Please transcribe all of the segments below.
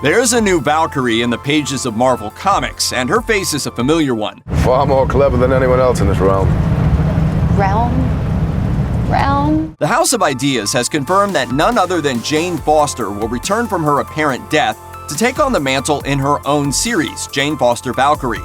There's a new Valkyrie in the pages of Marvel Comics, and her face is a familiar one. Far more clever than anyone else in this realm. Realm? The House of Ideas has confirmed that none other than Jane Foster will return from her apparent death to take on the mantle in her own series, Jane Foster Valkyrie.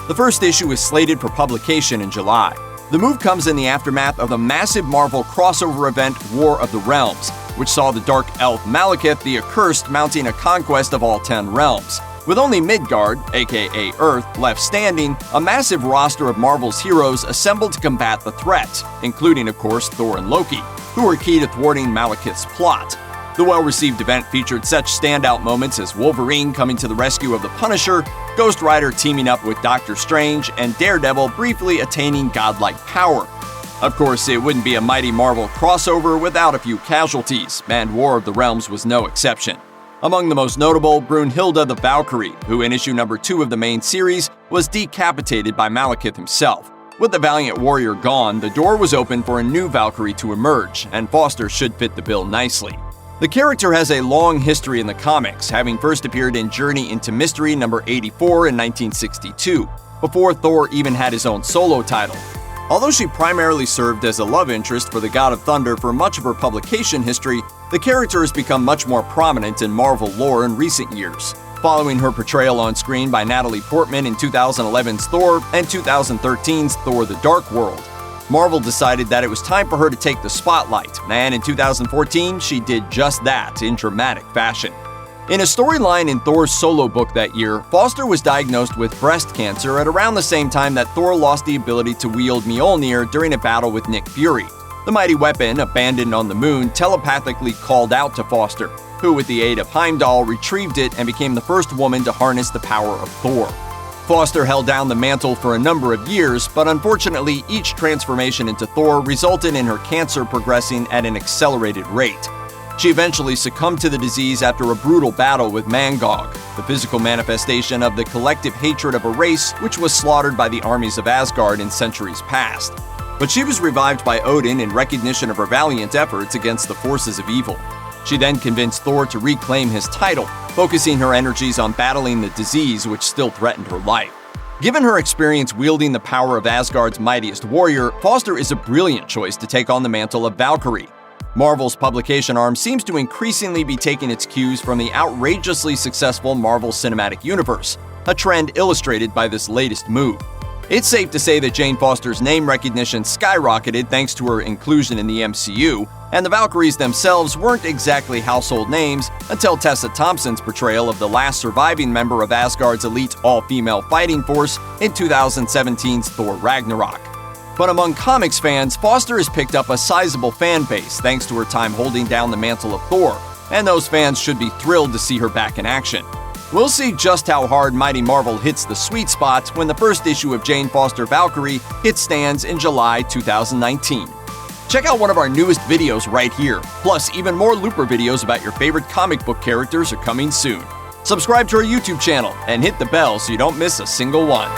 The first issue is slated for publication in July. The move comes in the aftermath of the massive Marvel crossover event War of the Realms, which saw the dark elf Malekith the Accursed mounting a conquest of all 10 realms. With only Midgard, aka Earth, left standing, a massive roster of Marvel's heroes assembled to combat the threat, including, of course, Thor and Loki, who were key to thwarting Malekith's plot. The well-received event featured such standout moments as Wolverine coming to the rescue of the Punisher, Ghost Rider teaming up with Doctor Strange, and Daredevil briefly attaining godlike power. Of course, it wouldn't be a mighty Marvel crossover without a few casualties, and War of the Realms was no exception. Among the most notable, Brunnhilde the Valkyrie, who in issue number 2 of the main series was decapitated by Malekith himself. With the valiant warrior gone, the door was open for a new Valkyrie to emerge, and Foster should fit the bill nicely. The character has a long history in the comics, having first appeared in Journey into Mystery number 84 in 1962, before Thor even had his own solo title. Although she primarily served as a love interest for the God of Thunder for much of her publication history, the character has become much more prominent in Marvel lore in recent years, following her portrayal on screen by Natalie Portman in 2011's Thor and 2013's Thor: The Dark World. Marvel decided that it was time for her to take the spotlight, and in 2014, she did just that in dramatic fashion. In a storyline in Thor's solo book that year, Foster was diagnosed with breast cancer at around the same time that Thor lost the ability to wield Mjolnir during a battle with Nick Fury. The mighty weapon, abandoned on the moon, telepathically called out to Foster, who with the aid of Heimdall retrieved it and became the first woman to harness the power of Thor. Foster held down the mantle for a number of years, but unfortunately each transformation into Thor resulted in her cancer progressing at an accelerated rate. She eventually succumbed to the disease after a brutal battle with Mangog, the physical manifestation of the collective hatred of a race which was slaughtered by the armies of Asgard in centuries past. But she was revived by Odin in recognition of her valiant efforts against the forces of evil. She then convinced Thor to reclaim his title, focusing her energies on battling the disease which still threatened her life. Given her experience wielding the power of Asgard's mightiest warrior, Foster is a brilliant choice to take on the mantle of Valkyrie. Marvel's publication arm seems to increasingly be taking its cues from the outrageously successful Marvel Cinematic Universe, a trend illustrated by this latest move. It's safe to say that Jane Foster's name recognition skyrocketed thanks to her inclusion in the MCU, and the Valkyries themselves weren't exactly household names until Tessa Thompson's portrayal of the last surviving member of Asgard's elite all-female fighting force in 2017's Thor Ragnarok. But among comics fans, Foster has picked up a sizable fan base thanks to her time holding down the mantle of Thor, and those fans should be thrilled to see her back in action. We'll see just how hard Mighty Marvel hits the sweet spot when the first issue of Jane Foster Valkyrie hits stands in July 2019. Check out one of our newest videos right here. Plus, even more Looper videos about your favorite comic book characters are coming soon. Subscribe to our YouTube channel and hit the bell so you don't miss a single one.